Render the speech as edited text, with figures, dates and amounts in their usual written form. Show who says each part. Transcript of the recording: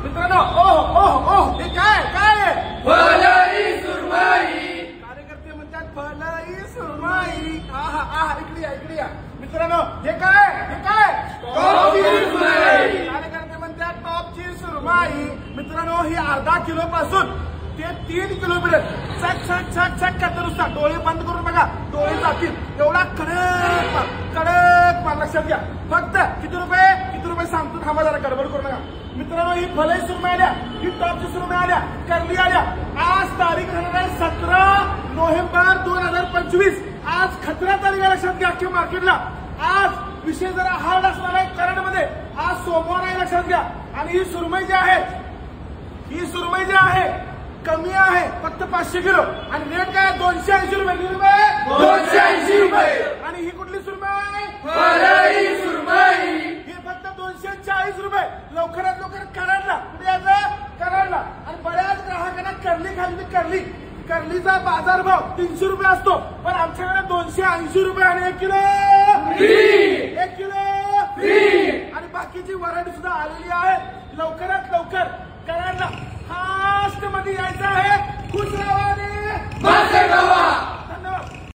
Speaker 1: मित्रांनो ओह ओह ओह हे काय काय
Speaker 2: फलई सुरमई.
Speaker 1: कार्यकर्ते म्हणतात फलई सुरमई. आहा आहा इकडे या मित्रांनो हे काय
Speaker 2: टॉपची सुरमई.
Speaker 1: कार्यकर्ते म्हणतात टॉपची सुरमई. मित्रांनो ही अर्धा किलो पासून ते 3 किलोमीटर चक चक चक चक करतो नुसता. डोळे बंद करून बघा, डोळे जातील एवढा कडक माल लक्षात घ्या. फक्त किती रुपये सांगतो, थांबा जरा गडबड करू नका. मित्रांनो ही फलई सुरमई आल्या, ही टॉपची सुरमई आल्या, करली आल्या. आज तारीख आहे 17 नोव्हेंबर 2025. आज खतरा तारीख आहे लक्षात घ्या. की मार्केटला आज विषय जरा हार्ड असणार आहे कराडमध्ये. आज सोमवार आहे लक्षात घ्या. आणि ही सुरमई जी आहे कमी आहे, फक्त 500 किलो. आणि रेट काय 280 रुपये.
Speaker 2: 280 रुपये.
Speaker 1: आणि ही कुठली सुरमई?
Speaker 2: फलई सुरमई.
Speaker 1: ही फक्त 240 रुपये. लवकरात लवकर कराडला. कुठे यायचं? कराडला. आणि बऱ्याच ग्राहकांना करली खाल्ली. करलीचा बाजारभाव 300 रुपये असतो, पण आमच्याकडे 280 रुपये. आणि 1 किलो फ्री. आणि बाकीची व्हरायटी सुद्धा आलेली आहे. लवकरात लवकर कराडला फास्ट मध्ये यायचं आहे. खुश राहा.